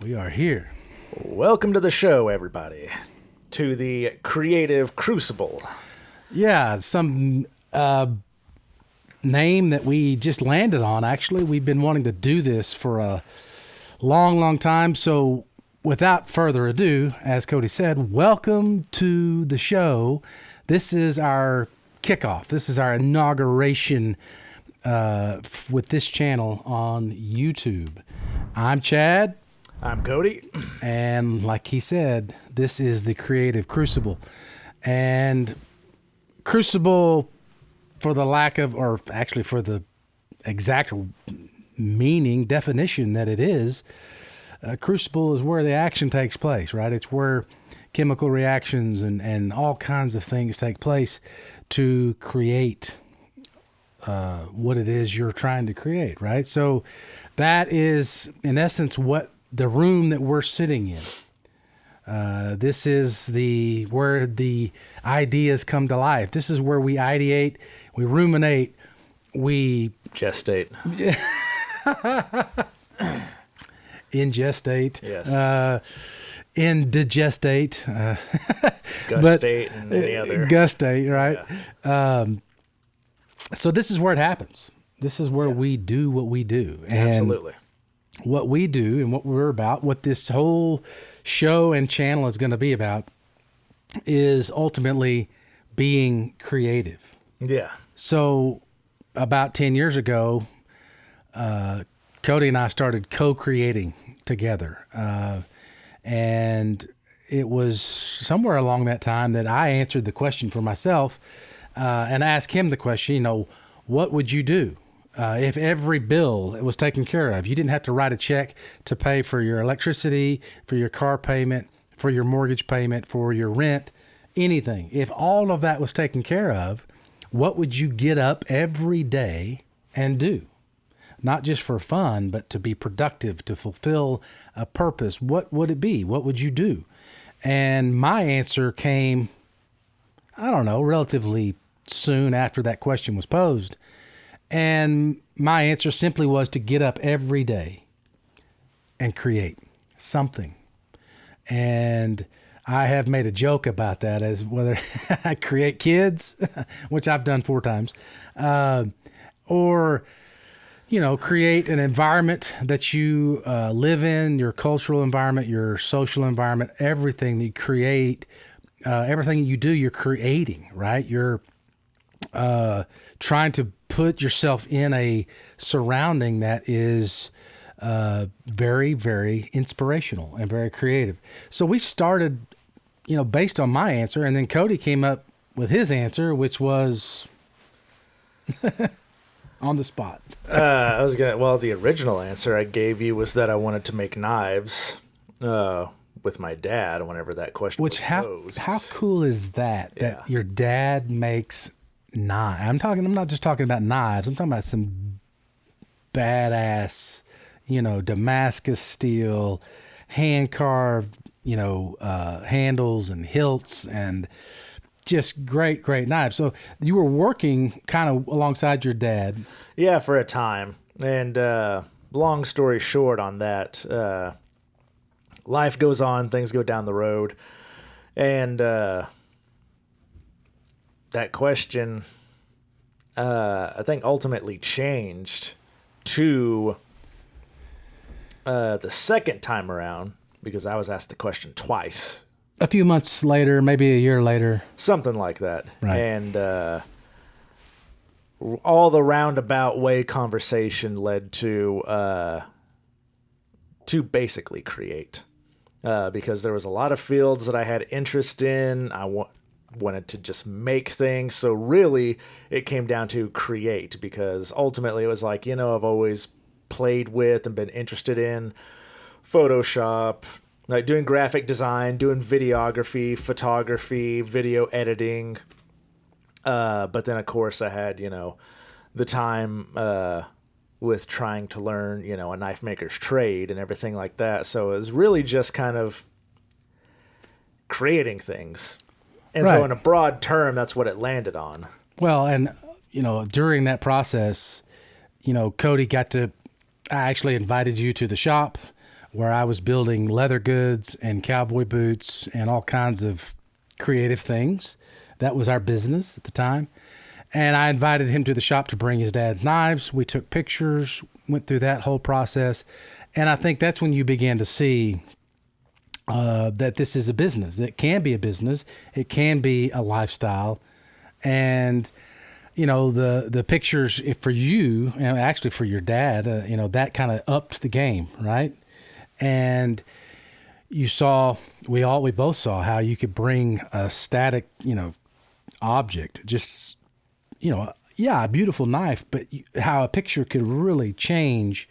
We are here. Welcome to the show, everybody. To the Creative Crucible. Yeah, some name that we just landed on, actually. We've been wanting to do this for a long time. So without further ado, as Cody said, welcome to the show. This is our kickoff. This is our inauguration with this channel on YouTube. I'm Chad. I'm Cody. And like he said, this is the Creative Crucible. And Crucible, for the lack of, or actually for the exact meaning, definition that it is, Crucible is where the action takes place, right? It's where chemical reactions and all kinds of things take place to create what it is you're trying to create, right? So that is, in essence, what the room that we're sitting in. This is where the ideas come to life. This is where we ideate, we ruminate, we gestate. Ingestate. Yes. Indigestate. Gustate and any other. Gustate, right? Yeah. So this is where it happens. This is where we do what we do. And Absolutely. what we do and what we're about, what this whole show and channel is going to be about, is ultimately being creative. Yeah. So about 10 years ago, Cody and I started co-creating together. And it was somewhere along that time that I answered the question for myself and asked him the question, what would you do? If every bill was taken care of, you didn't have to write a check to pay for your electricity, for your car payment, for your mortgage payment, for your rent, anything. If all of that was taken care of, what would you get up every day and do? Not just for fun, but to be productive, to fulfill a purpose. What would it be? What would you do? And my answer came, relatively soon after that question was posed. And my answer simply was to get up every day and create something. And I have made a joke about that as whether I create kids, which I've done 4 times, or, create an environment that you live in, your cultural environment, your social environment, everything that you create, everything you do, you're creating, right? You're trying to put yourself in a surrounding that is very, very inspirational and very creative. So we started, based on my answer, and then Cody came up with his answer, which was on the spot. The original answer I gave you was that I wanted to make knives with my dad whenever that question was posed. How cool is that? Yeah. That your dad makes knives. I'm not just talking about knives. I'm talking about some badass, Damascus steel, hand carved, handles and hilts and just great knives. So you were working kind of alongside your dad. Yeah, for a time. And long story short on that, life goes on, things go down the road. And that question, I think, ultimately changed to the second time around because I was asked the question twice. A few months later, maybe a year later. Something like that. Right. And all the roundabout way conversation led to basically create. Because there was a lot of fields that I had interest in. I wanted to just make things. So really, it came down to create because ultimately it was like, I've always played with and been interested in Photoshop, like doing graphic design, doing videography, photography, video editing. But then, of course, I had, the time with trying to learn, a knife maker's trade and everything like that. So it was really just kind of creating things. And so in a broad term, that's what it landed on. Well, and, during that process, Cody I actually invited you to the shop where I was building leather goods and cowboy boots and all kinds of creative things. That was our business at the time. And I invited him to the shop to bring his dad's knives. We took pictures, went through that whole process. And I think that's when you began to see that this is a business. It can be a business. It can be a lifestyle. And, you know, the pictures for you, and actually for your dad, you know, that kind of upped the game, right? And you saw, we both saw how you could bring a static, you know, object, just, you know, yeah, a beautiful knife, but how a picture could really change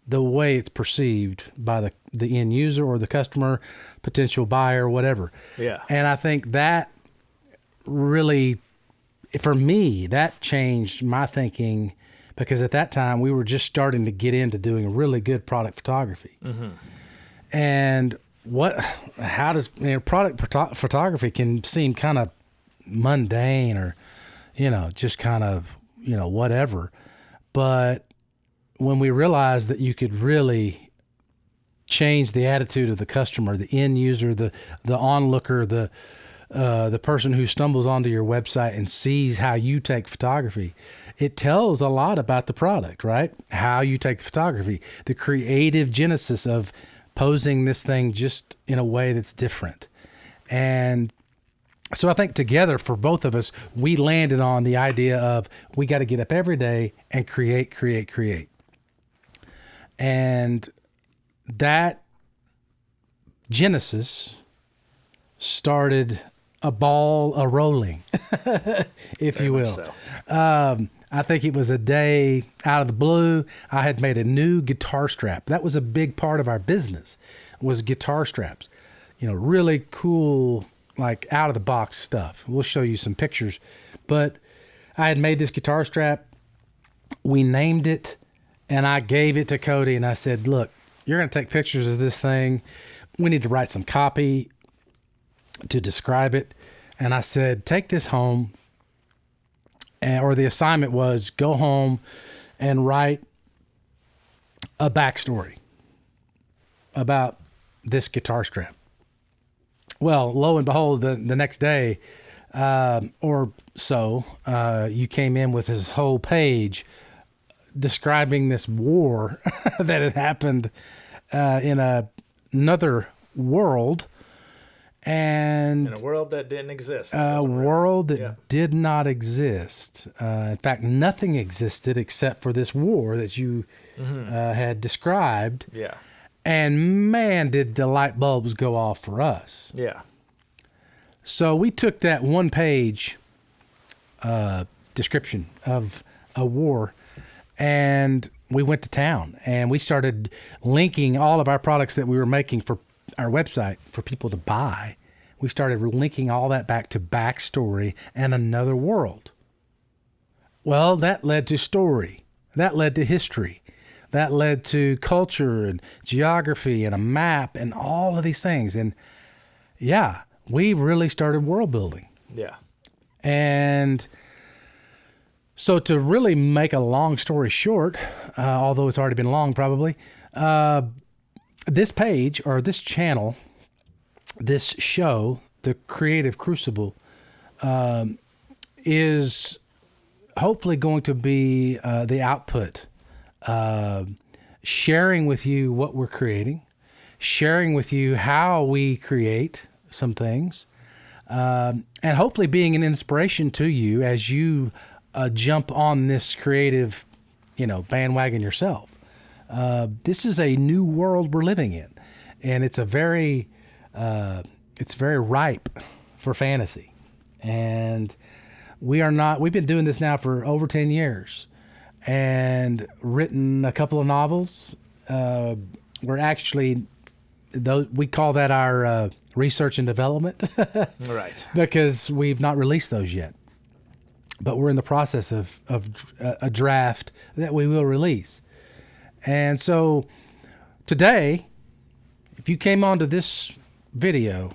the way it's perceived by the end user or the customer, potential buyer, whatever. Yeah. And I think that really, for me, that changed my thinking, because at that time we were just starting to get into doing really good product photography. Mm-hmm. And how does, you know, product photography can seem kind of mundane or, you know, just kind of, you know, whatever. But when we realized that you could really change the attitude of the customer, the end user, the onlooker, the person who stumbles onto your website and sees how you take photography, it tells a lot about the product, right? How you take the photography, the creative genesis of posing this thing just in a way that's different. And so I think together for both of us, we landed on the idea of we got to get up every day and create. And that genesis started a ball a-rolling, if you will. So. I think it was a day out of the blue. I had made a new guitar strap. That was a big part of our business, was guitar straps. You know, really cool, like out of the box stuff. We'll show you some pictures. But I had made this guitar strap. We named it, and I gave it to Cody, and I said, look, you're going to take pictures of this thing. We need to write some copy to describe it. And I said, take this home. Or the assignment was go home and write a backstory about this guitar strap. Well, lo and behold, the next day or so, you came in with this whole page describing this war that had happened in another world. And in a world that didn't exist. A world that did not exist. In fact, nothing existed except for this war that you had described. Yeah. And man, did the light bulbs go off for us. Yeah. So we took that one page description of a war, and we went to town, and we started linking all of our products that we were making for our website for people to buy. We started linking all that back to backstory and another world. Well, that led to story. That led to history. That led to culture and geography and a map and all of these things. And yeah, we really started world building. Yeah. And so to really make a long story short, although it's already been long probably, this page or this channel, this show, the Creative Crucible, is hopefully going to be the output, sharing with you what we're creating, sharing with you how we create some things, and hopefully being an inspiration to you as you jump on this creative, bandwagon yourself. This is a new world we're living in, and it's very ripe for fantasy. And we've been doing this now for over 10 years and written a couple of novels. We're actually, we call that our research and development. Right. Because we've not released those yet. But we're in the process of a draft that we will release. And so today, if you came onto this video,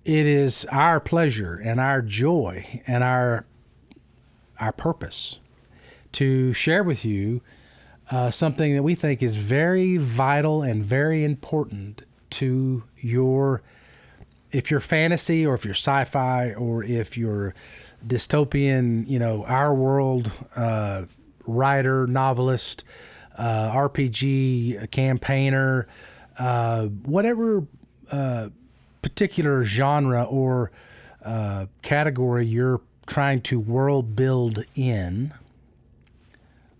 it is our pleasure and our joy and our purpose to share with you something that we think is very vital and very important to if you're fantasy or if you're sci-fi or if you're dystopian, our world writer, novelist, RPG campaigner, whatever particular genre or category you're trying to world build in,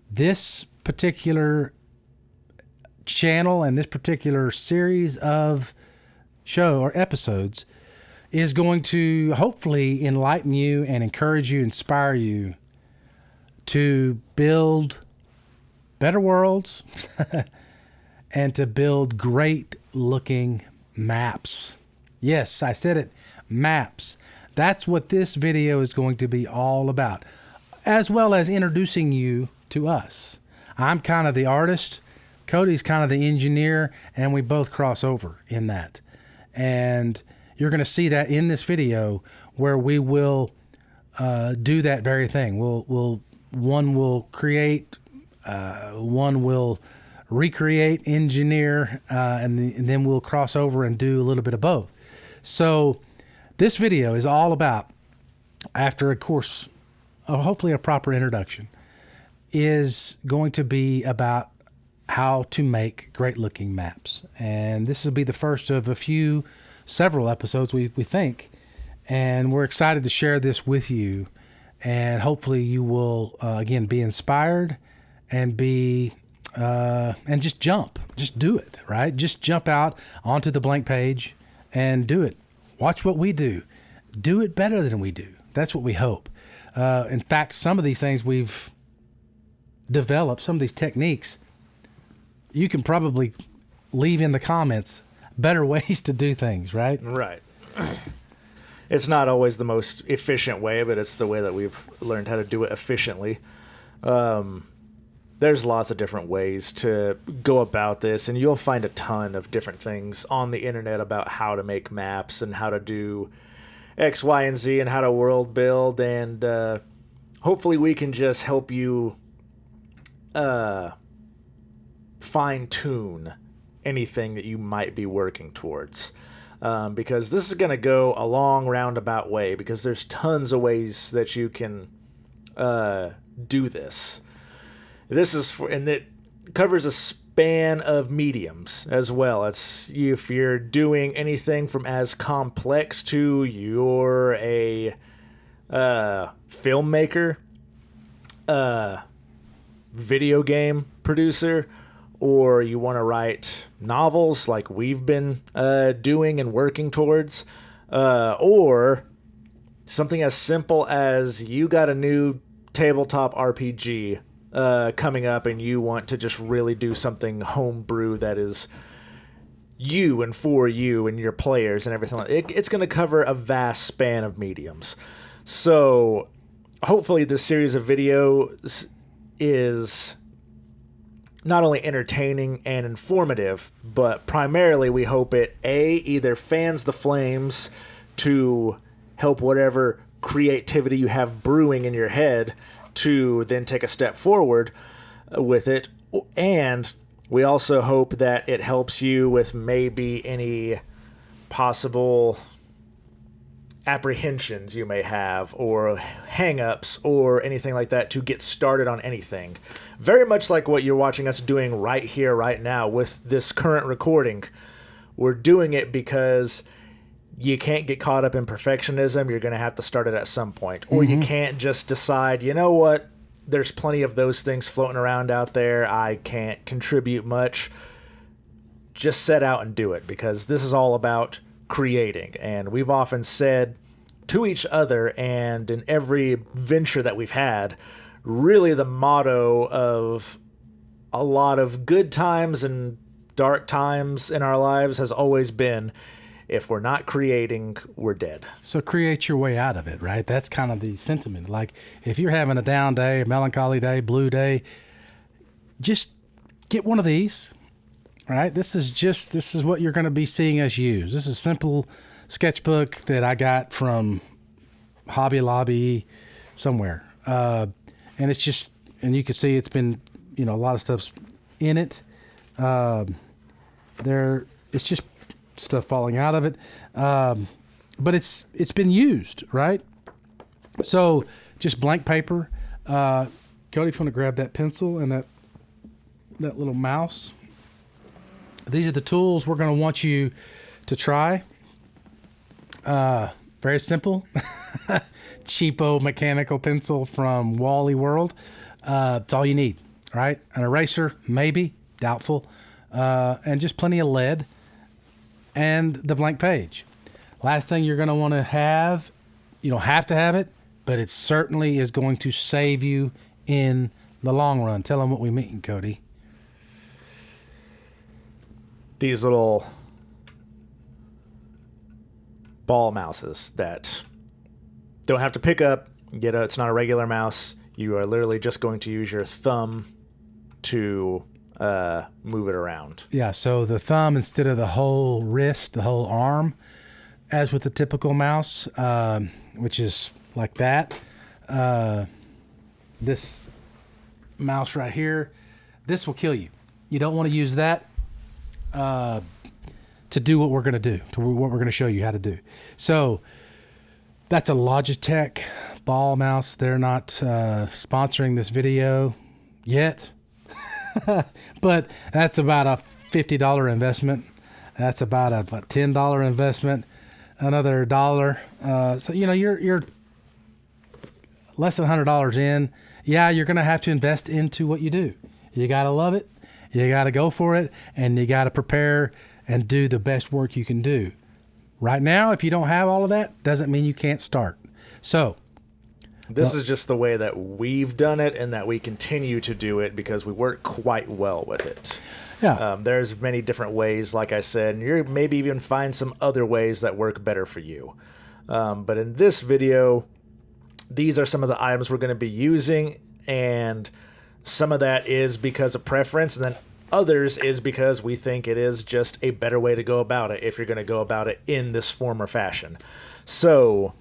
this particular channel and this particular series of show or episodes is going to hopefully enlighten you and encourage you, inspire you to build better worlds and to build great looking maps. Yes, I said it, maps. That's what this video is going to be all about, as well as introducing you to us. I'm kind of the artist, Cody's kind of the engineer, and we both cross over in that. And you're going to see that in this video where we will do that very thing. One will create, one will recreate, engineer, and then we'll cross over and do a little bit of both. So this video is all about, after of course, hopefully a proper introduction, is going to be about how to make great looking maps. And this will be the first of several episodes we think, and we're excited to share this with you, and hopefully you will again be inspired and and just do it, right? Just jump out onto the blank page and do it. Watch what we do it better than we do. That's what we hope. In fact, some of these things we've developed, some of these techniques, you can probably leave in the comments better ways to do things, right? Right. It's not always the most efficient way, but it's the way that we've learned how to do it efficiently. There's lots of different ways to go about this, and you'll find a ton of different things on the internet about how to make maps and how to do X, Y, and Z and how to world build, and hopefully we can just help you fine-tune anything that you might be working towards. Because this is going to go a long roundabout way, because there's tons of ways that you can do this. This is and it covers a span of mediums as well. It's if you're doing anything from as complex to you're a filmmaker, video game producer, or you want to write novels like we've been doing and working towards, or something as simple as you got a new tabletop RPG coming up and you want to just really do something homebrew that is you and for you and your players and everything. It's going to cover a vast span of mediums. So hopefully this series of videos is not only entertaining and informative, but primarily we hope it either fans the flames to help whatever creativity you have brewing in your head to then take a step forward with it, and we also hope that it helps you with maybe any possible apprehensions you may have or hang-ups or anything like that to get started on anything. Very much like what you're watching us doing right here, right now with this current recording. We're doing it because you can't get caught up in perfectionism. You're going to have to start it at some point. Or you can't just decide, you know what, there's plenty of those things floating around out there. I can't contribute much. Just set out and do it, because this is all about creating. And we've often said to each other and in every venture that we've had, really the motto of a lot of good times and dark times in our lives has always been, if we're not creating, we're dead. So create your way out of it, right? That's kind of the sentiment. Like if you're having a down day, a melancholy day, blue day, just get one of these, right? This is what you're going to be seeing us use. This is a simple sketchbook that I got from Hobby Lobby somewhere. And it's just, and you can see it's been a lot of stuff's in it. It's just stuff falling out of it. But it's been used, right? So just blank paper. Cody, if you want to grab that pencil and that little mouse. These are the tools we're going to want you to try. Very simple. Cheapo mechanical pencil from Wally World. It's all you need, right? An eraser, maybe, doubtful. And just plenty of lead and the blank page. Last thing you're going to want to have, you don't have to have it, but it certainly is going to save you in the long run. Tell them what we mean, Cody. These little ball mouses that don't have to pick up. It's not a regular mouse. You are literally just going to use your thumb to move it around. Yeah, so the thumb instead of the whole wrist, the whole arm, as with the typical mouse, which is like that. This mouse right here, this will kill you. You don't want to use that to do what we're going to do, to what we're going to show you how to do. So that's a Logitech ball mouse. They're not sponsoring this video yet, but that's about a $50 investment. That's about a $10 investment, another dollar. So, you're less than $100 in. Yeah, you're going to have to invest into what you do. You got to love it. You got to go for it, and you got to prepare and do the best work you can do. Right now, if you don't have all of that, doesn't mean you can't start. So this is just the way that we've done it and that we continue to do it because we work quite well with it. Yeah. There's many different ways, like I said, and you maybe even find some other ways that work better for you. But in this video, these are some of the items we're going to be using, and some of that is because of preference, and then others is because we think it is just a better way to go about it if you're going to go about it in this form or fashion. So,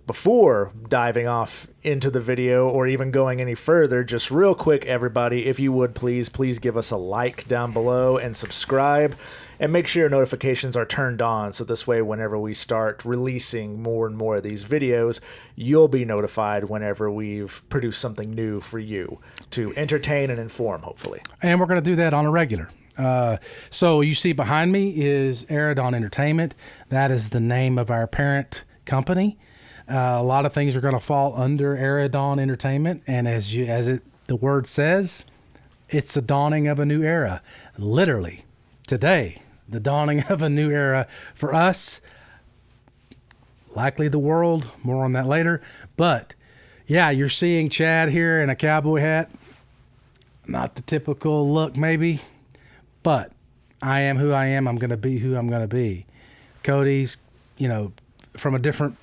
before diving off into the video or even going any further, just real quick, everybody, if you would please give us a like down below and subscribe, and make sure your notifications are turned on so this way whenever we start releasing more and more of these videos, you'll be notified whenever we've produced something new for you to entertain and inform, hopefully. And we're going to do that on a regular. So you see behind me is Aerodon Entertainment. That is the name of our parent company. A lot of things are going to fall under Aerodon Entertainment, and the word says, it's the dawning of a new era. Literally, today, the dawning of a new era for us, likely the world, more on that later. But yeah, you're seeing Chad here in a cowboy hat. Not the typical look, maybe, but I am who I am. I'm going to be who I'm going to be. Cody's, from a different,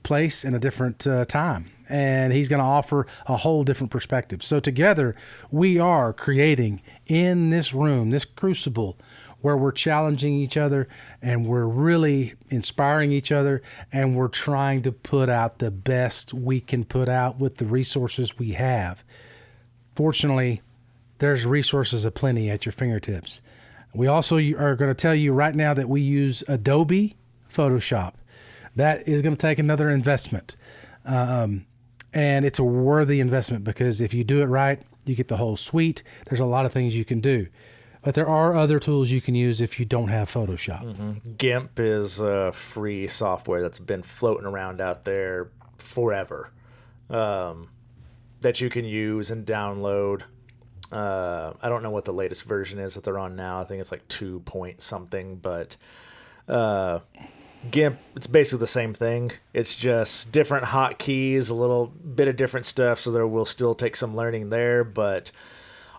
place and a different time. And he's going to offer a whole different perspective. So together we are creating in this room, this crucible, where we're challenging each other and we're really inspiring each other, and we're trying to put out the best we can put out with the resources we have. Fortunately, there's resources aplenty at your fingertips. We also are going to tell you right now that we use Adobe Photoshop. That is going to take another investment. And it's a worthy investment because if you do it right, you get the whole suite. There's a lot of things you can do. But there are other tools you can use if you don't have Photoshop. Mm-hmm. GIMP is free software that's been floating around out there forever, that you can use and download. I don't know what the latest version is that they're on now. I think it's like 2 point something, but GIMP, it's basically the same thing. It's just different hotkeys, a little bit of different stuff, so there will still take some learning there, but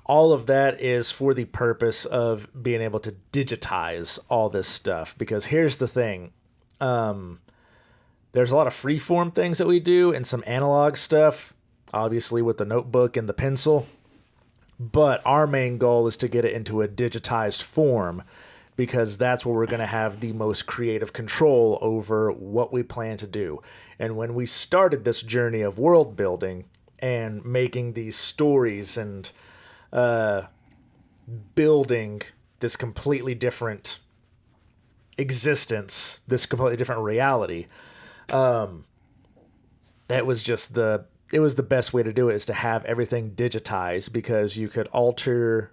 all of that is for the purpose of being able to digitize all this stuff. Because here's the thing. There's a lot of freeform things that we do and some analog stuff, obviously with the notebook and the pencil. But our main goal is to get it into a digitized form, because that's where we're going to have the most creative control over what we plan to do. And when we started this journey of world building and making these stories and building this completely different existence, this completely different reality. That was just it was the best way to do it, is to have everything digitized, because you could alter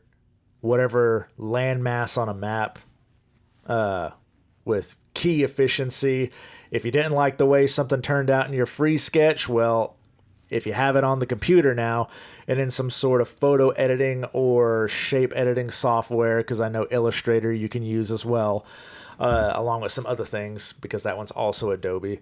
whatever landmass on a map with key efficiency. If you didn't like the way something turned out in your free sketch, well, if you have it on the computer now and in some sort of photo editing or shape editing software, because I know Illustrator you can use as well, along with some other things, because that one's also Adobe.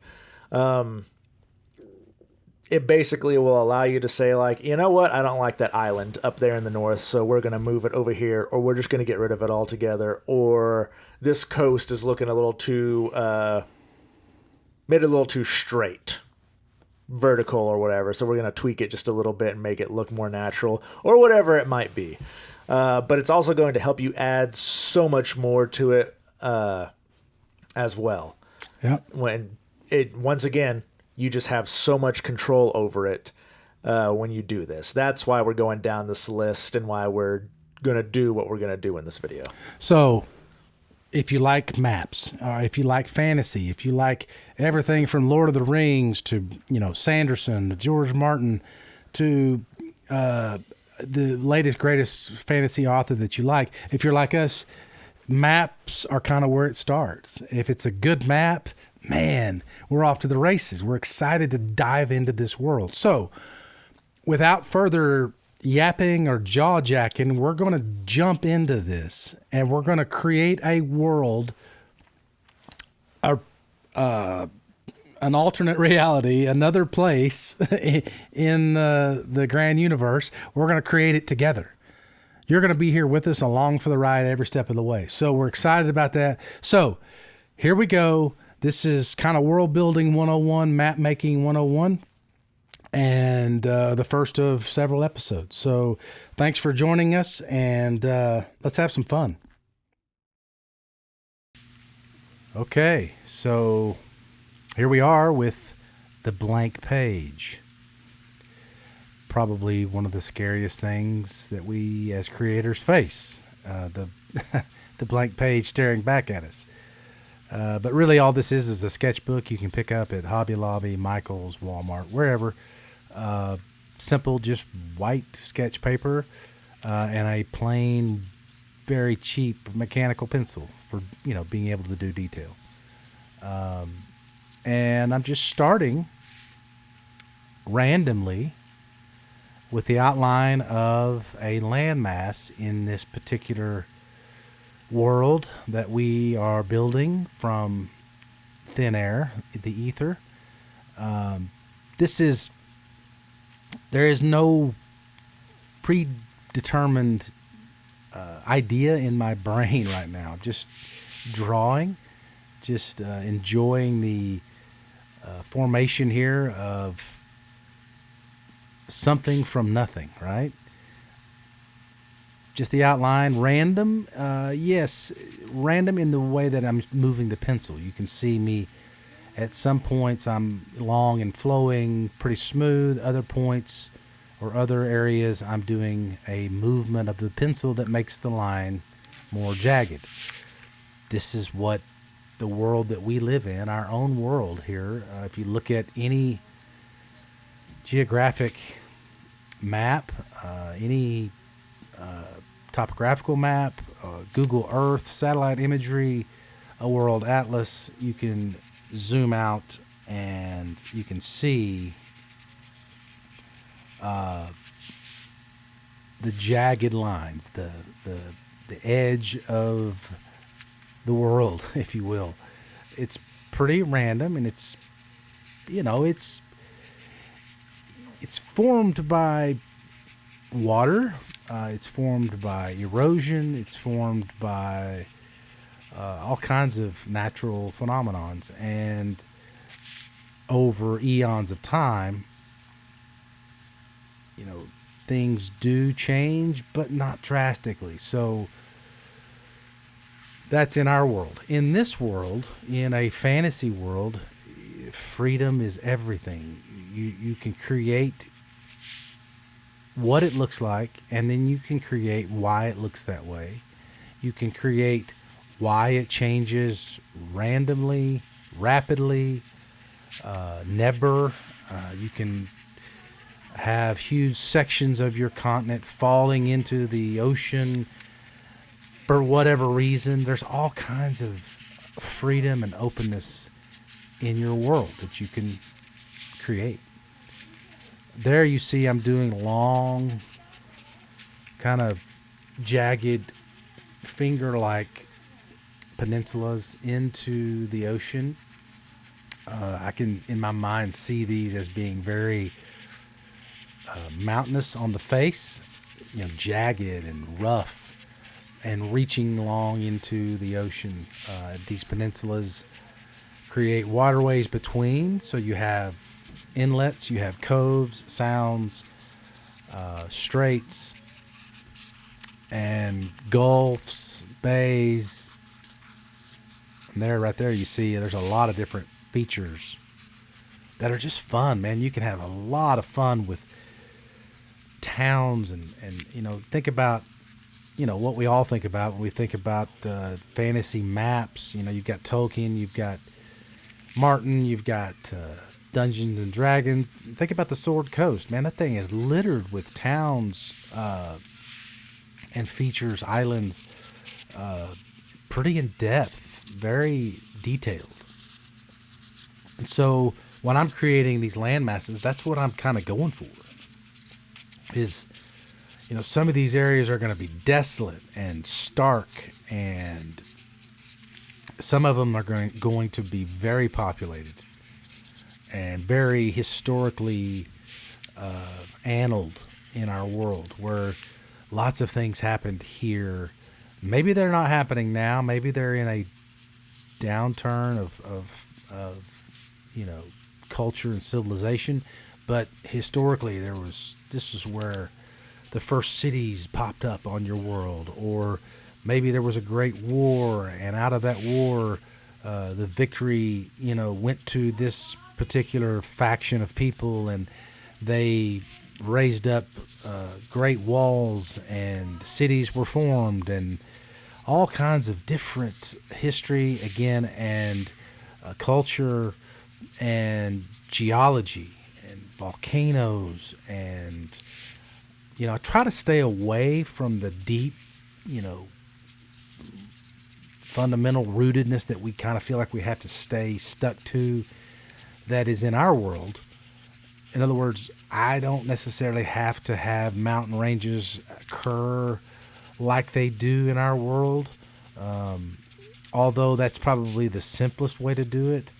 It basically will allow you to say, like, you know what, I don't like that island up there in the north, so we're going to move it over here, or we're just going to get rid of it altogether, or this coast is looking a little too, made it a little too straight, vertical or whatever, so we're going to tweak it just a little bit and make it look more natural, or whatever it might be. But it's also going to help you add so much more to it as well. Yeah. When it, once again, you just have so much control over it when you do this. That's why we're going down this list and why we're going to do what we're going to do in this video. So if you like maps, if you like fantasy, if you like everything from Lord of the Rings to, Sanderson, to George Martin, to the latest, greatest fantasy author that you like, if you're like us, maps are kind of where it starts. If it's a good map, man, we're off to the races. We're excited to dive into this world. So without further yapping or jaw-jacking, we're going to jump into this, and we're going to create a world, an alternate reality, another place in the grand universe. We're going to create it together. You're going to be here with us along for the ride every step of the way. So we're excited about that. So here we go. This is kind of world building 101, map making 101, and the first of several episodes. So thanks for joining us, and let's have some fun. Okay, so here we are with the blank page. Probably one of the scariest things that we as creators face, the blank page staring back at us. But really all this is a sketchbook you can pick up at Hobby Lobby, Michael's, Walmart, wherever. Simple, just white sketch paper and a plain, very cheap mechanical pencil for, being able to do detail. And I'm just starting randomly with the outline of a landmass in this particular world that we are building from thin air, the ether. There is no predetermined idea in my brain right now. I'm just drawing, just enjoying the formation here of something from nothing, right? Just the outline, random. Yes, random in the way that I'm moving the pencil. You can see me at some points I'm long and flowing, pretty smooth. Other points or other areas I'm doing a movement of the pencil that makes the line more jagged. This is what the world that we live in, our own world here. If you look at any geographic map, any topographical map, Google Earth, satellite imagery, a world atlas, you can zoom out and you can see the jagged lines, the edge of the world, if you will. It's pretty random, and it's formed by water. It's formed by erosion. It's formed by all kinds of natural phenomenons. And over eons of time, things do change, but not drastically. So that's in our world. In this world, in a fantasy world, freedom is everything. You can create what it looks like, and then you can create why it looks that way. You can create why it changes randomly, rapidly, never. You can have huge sections of your continent falling into the ocean for whatever reason. There's all kinds of freedom and openness in your world that you can create. There you see I'm doing long, kind of jagged, finger-like peninsulas into the ocean. I can, in my mind, see these as being very mountainous on the face, jagged and rough, and reaching long into the ocean. These peninsulas create waterways between, so you have inlets, you have coves, sounds, straits, and gulfs, bays. And there, right there, you see there's a lot of different features that are just fun, man. You can have a lot of fun with towns and think about, what we all think about when we think about fantasy maps. You've got Tolkien, you've got Martin, you've got Dungeons and Dragons. Think about the Sword Coast, man. That thing is littered with towns and features islands, pretty in depth, very detailed. And so when I'm creating these land masses, that's what I'm kind of going for. Is, some of these areas are going to be desolate and stark, and some of them are going to be very populated and very historically annaled in our world, where lots of things happened here. Maybe they're not happening now. Maybe they're in a downturn of culture and civilization. But historically, this is where the first cities popped up on your world. Or maybe there was a great war, and out of that war, the victory, went to this particular faction of people, and they raised up great walls, and cities were formed, and all kinds of different history, again, and culture and geology and volcanoes. And I try to stay away from the deep, fundamental rootedness that we kind of feel like we have to stay stuck to, that is in our world. In other words, I don't necessarily have to have mountain ranges occur like they do in our world, although that's probably the simplest way to do it.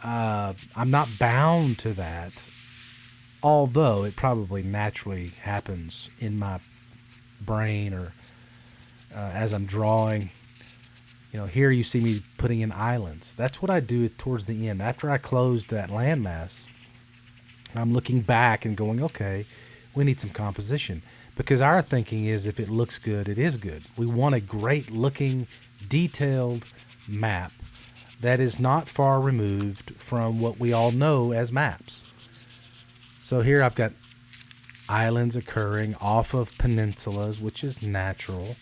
I'm not bound to that, although it probably naturally happens in my brain or as I'm drawing. Here you see me putting in islands. That's what I do towards the end. After I closed that landmass, I'm looking back and going, okay, we need some composition. Because our thinking is, if it looks good, it is good. We want a great looking, detailed map that is not far removed from what we all know as maps. So here I've got islands occurring off of peninsulas, which is natural.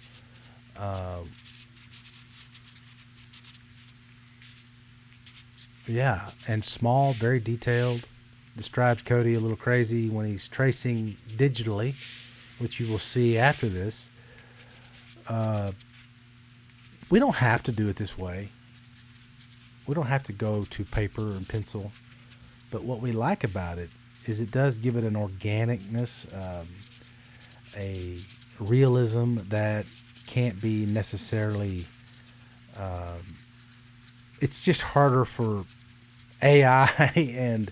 And small, very detailed. This drives Cody a little crazy when he's tracing digitally, which you will see after this. We don't have to do it this way. We don't have to go to paper and pencil. But what we like about it is it does give it an organicness, a realism that can't be necessarily... it's just harder for AI and,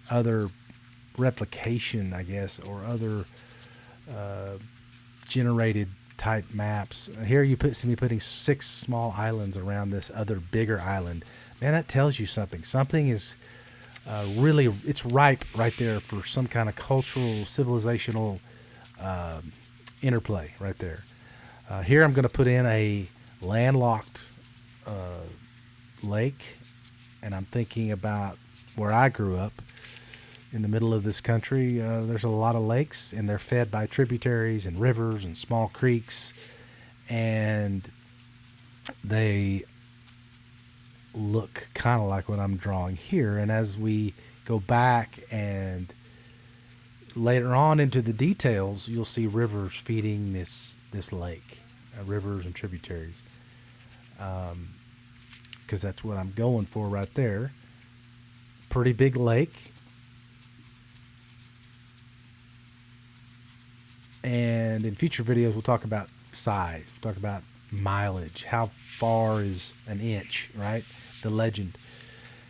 other replication, I guess, or other generated type maps. Here you see me putting 6 small islands around this other bigger island. Man, that tells you something. Something is really, it's ripe right there for some kind of cultural, civilizational interplay right there. Here I'm going to put in a landlocked lake, and I'm thinking about where I grew up. in the middle of this country, there's a lot of lakes, and they're fed by tributaries and rivers and small creeks, and they look kind of like what I'm drawing here. And as we go back and later on into the details, you'll see rivers feeding this lake, rivers and tributaries, because that's what I'm going for right there. Pretty big lake. And in future videos, we'll talk about size. We'll talk about mileage. How far is an inch, right? The legend.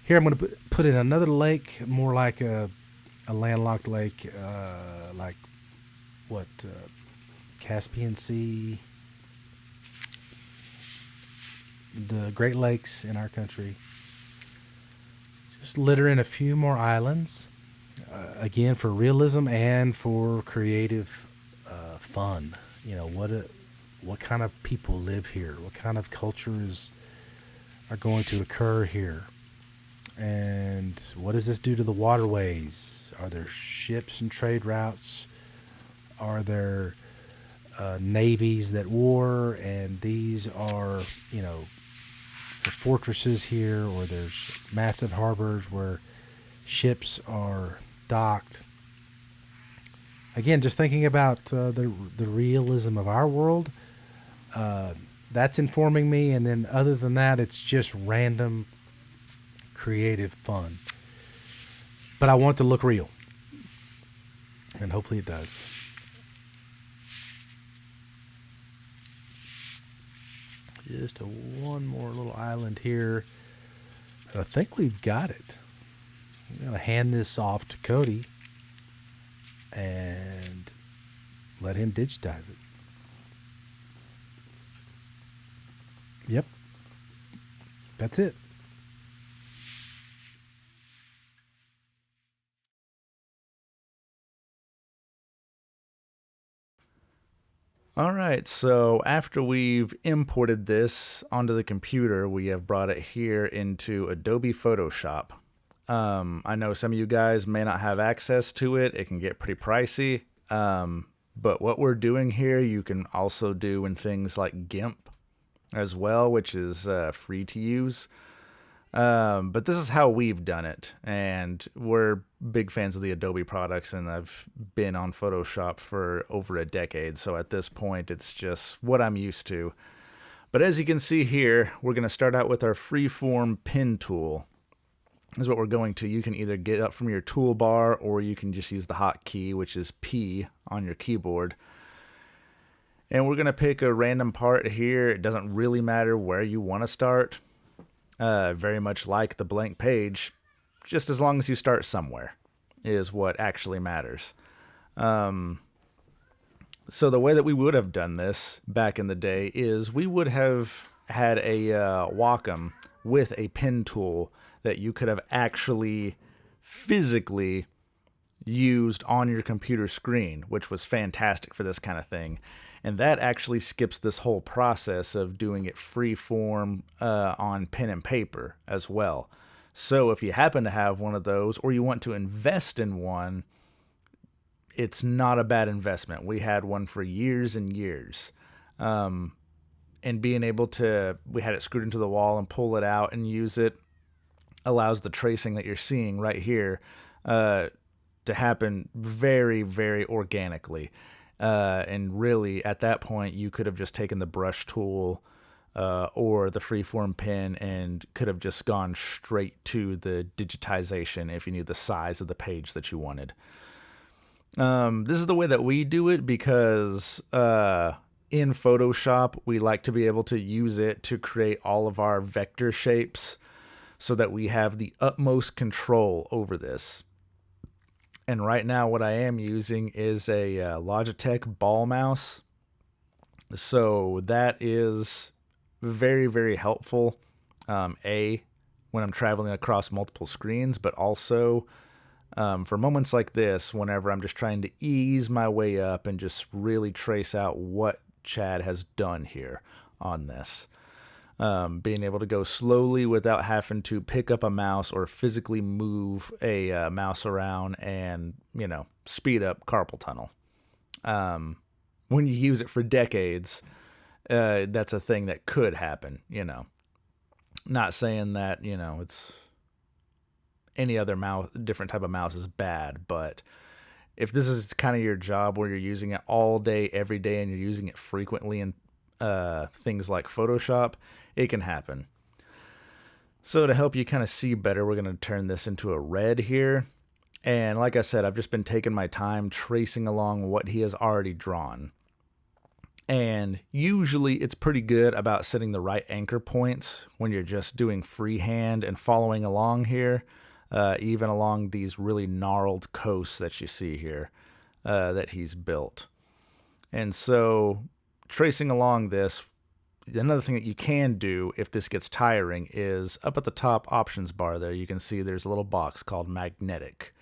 Here I'm going to put in another lake, more like a landlocked lake, like what, Caspian Sea, the Great Lakes in our country. Just litter in a few more islands, again, for realism and for creative fun. You know, what kind of people live here? What kind of cultures are going to occur here? And what does this do to the waterways? Are there ships and trade routes? Are there navies that war? And these are, you know, there's fortresses here, or there's massive harbors where ships are docked. Again, just thinking about the realism of our world, that's informing me. And then other than that, it's just random creative fun. But I want it to look real. And hopefully it does. Just one more little island here. I think we've got it. I'm going to hand this off to Cody and let him digitize it. Yep. That's it. All right, so after we've imported this onto the computer, we have brought it here into Adobe Photoshop. I know some of you guys may not have access to it. It can get pretty pricey. But what we're doing here, you can also do in things like GIMP as well, which is free to use. But this is how we've done it, and we're big fans of the Adobe products, and I've been on Photoshop for over a decade, so at this point it's just what I'm used to. But as you can see here, we're going to start out with our freeform pen tool. Is what we're going to. You can either get up from your toolbar, or you can just use the hotkey, which is P on your keyboard. And we're going to pick a random part here. It doesn't really matter where you want to start. Very much like the blank page, just as long as you start somewhere is what actually matters. So the way that we would have done this back in the day is we would have had a Wacom with a pen tool that you could have actually physically used on your computer screen, which was fantastic for this kind of thing. And that actually skips this whole process of doing it free form on pen and paper as well. So if you happen to have one of those, or you want to invest in one, it's not a bad investment. We had one for years and years. And being able to, we had it screwed into the wall and pull it out and use it, allows the tracing that you're seeing right here to happen very, very organically. And really, at that point, you could have just taken the brush tool or the freeform pen and could have just gone straight to the digitization if you knew the size of the page that you wanted. This is the way that we do it because in Photoshop, we like to be able to use it to create all of our vector shapes so that we have the utmost control over this. And right now what I am using is a Logitech ball mouse. So that is very, very helpful. When I'm traveling across multiple screens, but also for moments like this, whenever I'm just trying to ease my way up and just really trace out what Chad has done here on this. Being able to go slowly without having to pick up a mouse or physically move a mouse around and, speed up carpal tunnel. When you use it for decades, that's a thing that could happen, Not saying that, it's any other mouse, different type of mouse is bad, but if this is kind of your job where you're using it all day, every day, and you're using it frequently in things like Photoshop, it can happen. So to help you kind of see better, we're going to turn this into a red here. And like I said, I've just been taking my time tracing along what he has already drawn. And usually it's pretty good about setting the right anchor points when you're just doing freehand and following along here, even along these really gnarled coasts that you see here that he's built. And so tracing along this, another thing that you can do if this gets tiring is up at the top options bar there, you can see there's a little box called magnetic.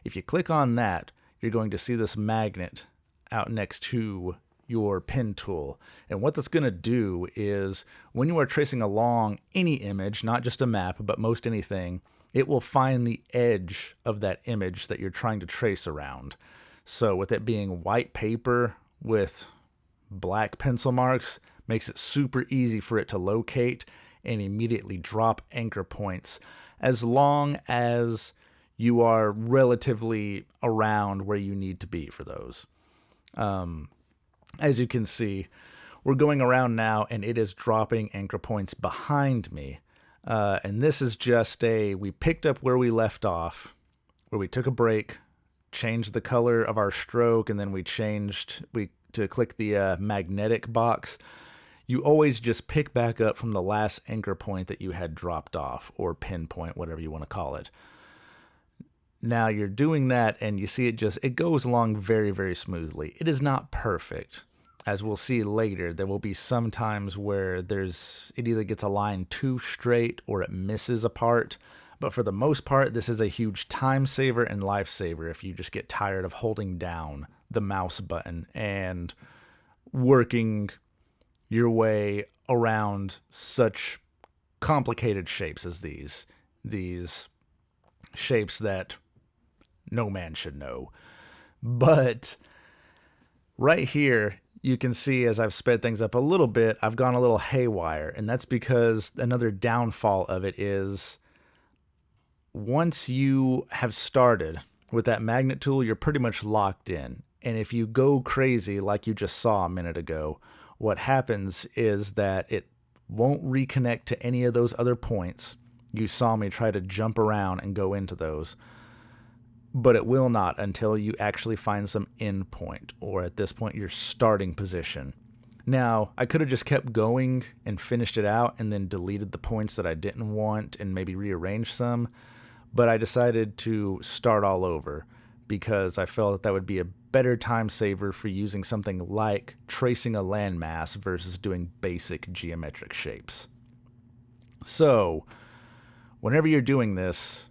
If you click on that, you're going to see this magnet out next to your pen tool. And what that's going to do is when you are tracing along any image, not just a map, but most anything, it will find the edge of that image that you're trying to trace around. So with it being white paper with black pencil marks, makes it super easy for it to locate and immediately drop anchor points as long as you are relatively around where you need to be for those. As you can see, we're going around now and it is dropping anchor points behind me. And this is just we picked up where we left off, where we took a break, changed the color of our stroke, and then we to click the magnetic box. You always just pick back up from the last anchor point that you had dropped off, or pinpoint, whatever you want to call it. Now you're doing that and you see it goes along very, very smoothly. It is not perfect. As we'll see later, there will be some times where it either gets a line too straight or it misses a part. But for the most part, this is a huge time saver and life saver if you just get tired of holding down the mouse button and working your way around such complicated shapes as these shapes that no man should know. But right here, you can see as I've sped things up a little bit, I've gone a little haywire. And that's because another downfall of it is once you have started with that magnet tool, you're pretty much locked in. And if you go crazy like you just saw a minute ago, what happens is that it won't reconnect to any of those other points. You saw me try to jump around and go into those, but it will not until you actually find some end point, or at this point, your starting position. Now, I could have just kept going and finished it out and then deleted the points that I didn't want and maybe rearranged some, but I decided to start all over because I felt that would be a better time saver for using something like tracing a landmass versus doing basic geometric shapes. So, whenever you're doing this,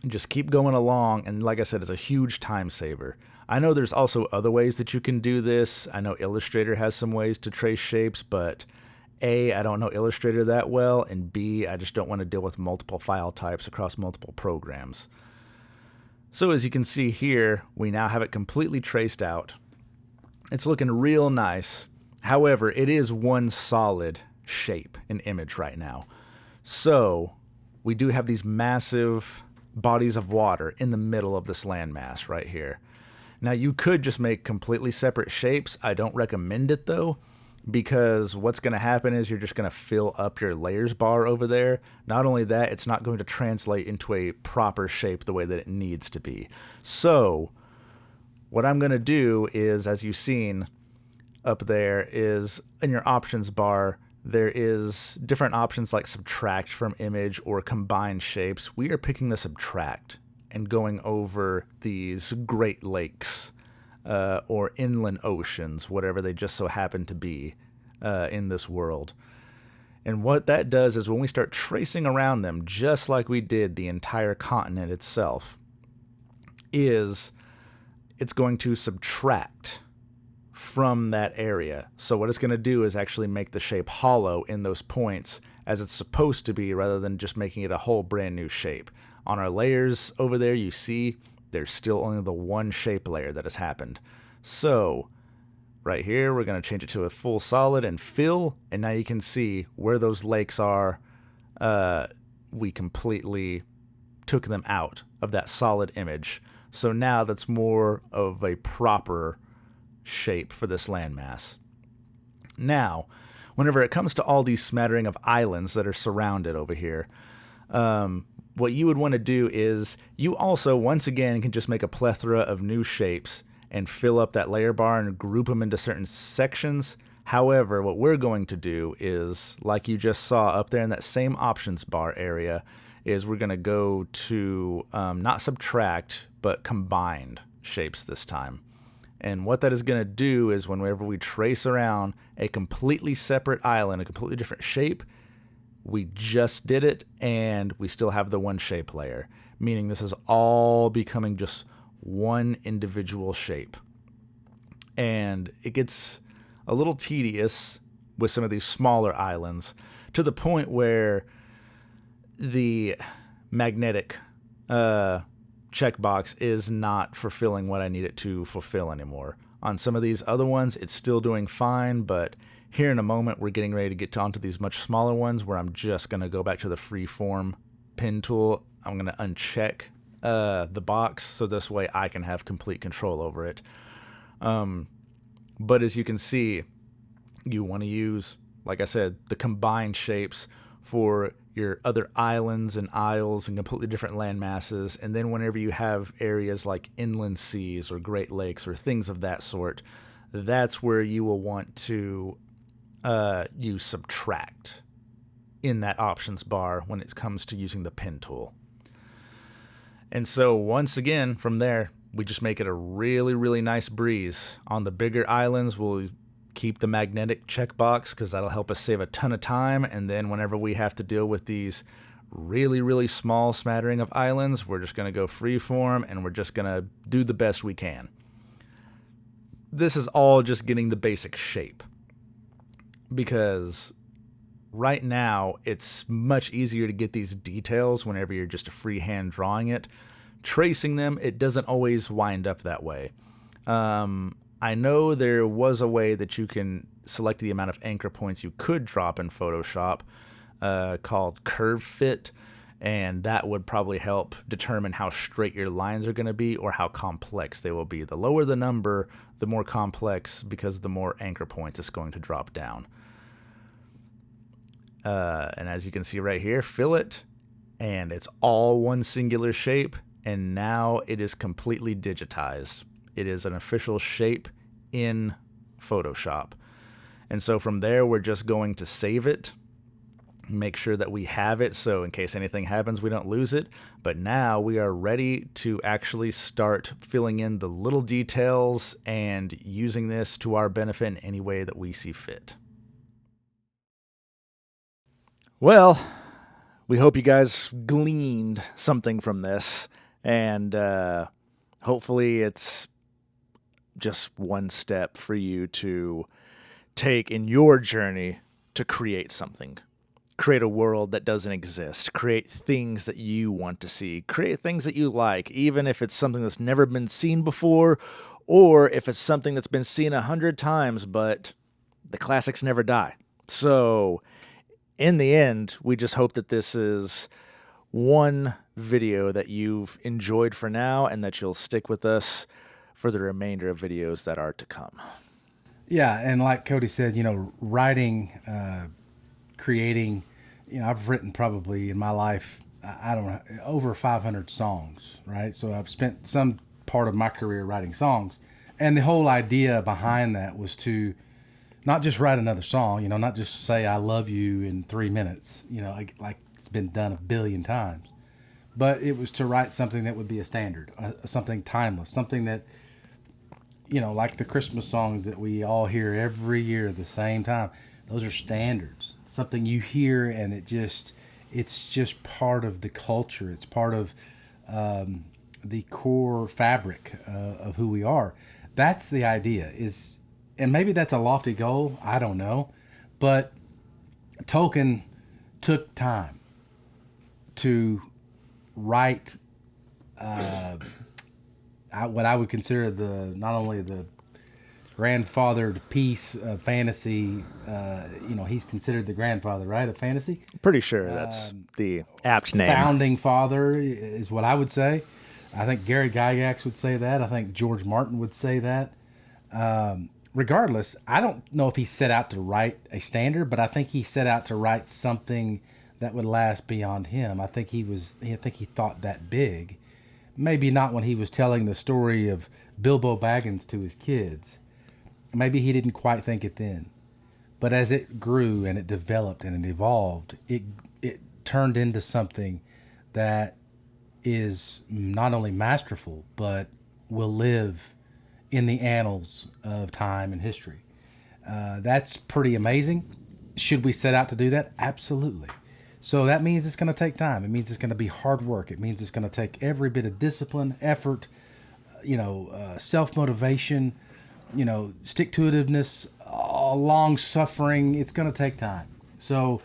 just keep going along, and like I said, it's a huge time saver. I know there's also other ways that you can do this. I know Illustrator has some ways to trace shapes, but A, I don't know Illustrator that well, and B, I just don't want to deal with multiple file types across multiple programs. So as you can see here, we now have it completely traced out. It's looking real nice. However, it is one solid shape and image right now. So we do have these massive bodies of water in the middle of this landmass right here. Now you could just make completely separate shapes. I don't recommend it though, because what's going to happen is you're just going to fill up your layers bar over there. Not only that, it's not going to translate into a proper shape the way that it needs to be. So what I'm going to do is, as you've seen up there, is in your options bar, there is different options like subtract from image or combine shapes. We are picking the subtract and going over these Great Lakes or inland oceans, whatever they just so happen to be in this world. And what that does is when we start tracing around them, just like we did the entire continent itself, is it's going to subtract from that area. So what it's going to do is actually make the shape hollow in those points as it's supposed to be, rather than just making it a whole brand new shape. On our layers over there, you see there's still only the one shape layer that has happened. So right here, we're going to change it to a full solid and fill, and now you can see where those lakes are. We completely took them out of that solid image. So now that's more of a proper shape for this landmass. Now, whenever it comes to all these smattering of islands that are surrounded over here, what you would want to do is you also, once again, can just make a plethora of new shapes and fill up that layer bar and group them into certain sections. However, what we're going to do is, like you just saw up there in that same options bar area, is we're going to go to not subtract, but combined shapes this time. And what that is going to do is whenever we trace around a completely separate island, a completely different shape, we just did it and we still have the one shape layer, meaning this is all becoming just one individual shape. And it gets a little tedious with some of these smaller islands, to the point where the magnetic checkbox is not fulfilling what I need it to fulfill anymore. On some of these other ones, it's still doing fine, but here in a moment, we're getting ready to get onto these much smaller ones where I'm just going to go back to the freeform pen tool. I'm going to uncheck the box, so this way I can have complete control over it. But as you can see, you want to use, like I said, the combined shapes for your other islands and isles and completely different land masses. And then whenever you have areas like inland seas or Great Lakes or things of that sort, that's where you will want to use subtract in that options bar when it comes to using the pen tool. And so once again, from there, we just make it a really, really nice breeze. On the bigger islands, we'll keep the magnetic checkbox because that'll help us save a ton of time. And then whenever we have to deal with these really, really small smattering of islands, we're just going to go freeform and we're just going to do the best we can. This is all just getting the basic shape, because right now it's much easier to get these details whenever you're just freehand drawing it. Tracing them, it doesn't always wind up that way. I know there was a way that you can select the amount of anchor points you could drop in Photoshop called Curve Fit, and that would probably help determine how straight your lines are going to be or how complex they will be. The lower the number, the more complex, because the more anchor points it's going to drop down. And as you can see right here, fill it, and it's all one singular shape, and now it is completely digitized. It is an official shape in Photoshop. And so from there, we're just going to save it, make sure that we have it, so in case anything happens, we don't lose it. But now we are ready to actually start filling in the little details and using this to our benefit in any way that we see fit. Well, we hope you guys gleaned something from this, and hopefully it's just one step for you to take in your journey to create something. Create a world that doesn't exist. Create things that you want to see. Create things that you like, even if it's something that's never been seen before, or if it's something that's been seen 100 times, but the classics never die. So in the end, we just hope that this is one video that you've enjoyed for now and that you'll stick with us for the remainder of videos that are to come. Yeah, and like Cody said, writing, creating, I've written probably in my life, I don't know, over 500 songs, right? So I've spent some part of my career writing songs. And the whole idea behind that was to not just write another song, not just say I love you in 3 minutes, like it's been done 1 billion times. But it was to write something that would be a standard, something timeless, something that, like the Christmas songs that we all hear every year at the same time. Those are standards. Something you hear and it's just part of the culture. It's part of the core fabric of who we are. That's the idea and maybe that's a lofty goal, I don't know, but Tolkien took time to write what I would consider not only the grandfathered piece of fantasy. He's considered the grandfather, right, of fantasy. Pretty sure that's the apt name. Founding father is what I would say. I think Gary Gygax would say that. I think George Martin would say that. Regardless, I don't know if he set out to write a standard, but I think he set out to write something that would last beyond him. I think he thought that big. Maybe not when he was telling the story of Bilbo Baggins to his kids. Maybe he didn't quite think it then. But as it grew and it developed and it evolved, it turned into something that is not only masterful, but will live in the annals of time and history. That's pretty amazing. Should we set out to do that? Absolutely. So that means it's going to take time. It means it's going to be hard work. It means it's going to take every bit of discipline, effort, self-motivation, stick-to-itiveness, long suffering. It's going to take time. So,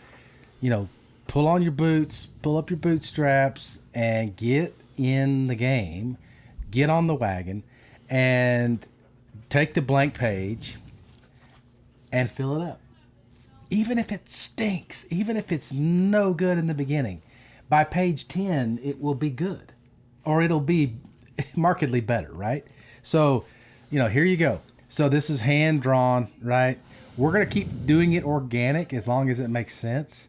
pull on your boots, pull up your bootstraps, and get in the game, get on the wagon, and take the blank page and fill it up. Even if it stinks, even if it's no good in the beginning, by page 10, it will be good, or it'll be markedly better, right? So, here you go. So this is hand drawn, right? We're going to keep doing it organic as long as it makes sense.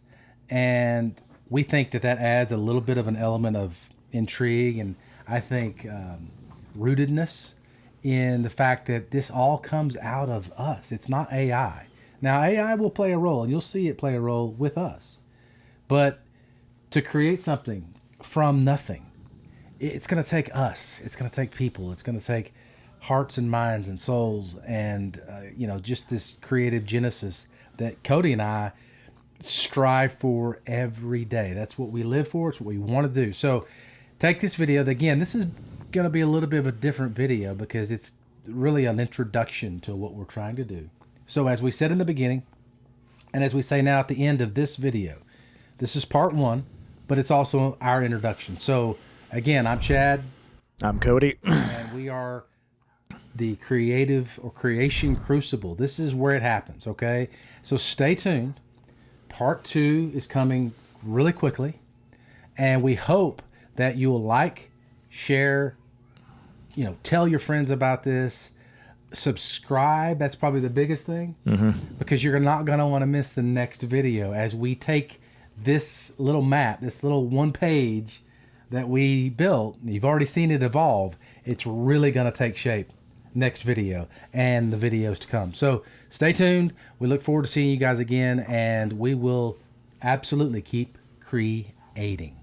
And we think that adds a little bit of an element of intrigue, and I think rootedness in the fact that this all comes out of us. It's not AI. Now, AI will play a role, and you'll see it play a role with us. But to create something from nothing, it's going to take us. It's going to take people. It's going to take hearts and minds and souls and, just this creative genesis that Cody and I strive for every day. That's what we live for. It's what we want to do. So take this video. Again, this is going to be a little bit of a different video because it's really an introduction to what we're trying to do. So as we said in the beginning, and as we say now at the end of this video, this is part 1, but it's also our introduction. So again, I'm Chad. I'm Cody. And we are the Creation Crucible. This is where it happens, okay? So stay tuned. Part 2 is coming really quickly. And we hope that you will like, share, tell your friends about this. Subscribe. That's probably the biggest thing, because you're not going to want to miss the next video as we take this little map, this little one page that we built. You've already seen it evolve. It's really going to take shape next video and the videos to come. So stay tuned. We look forward to seeing you guys again, and we will absolutely keep creating.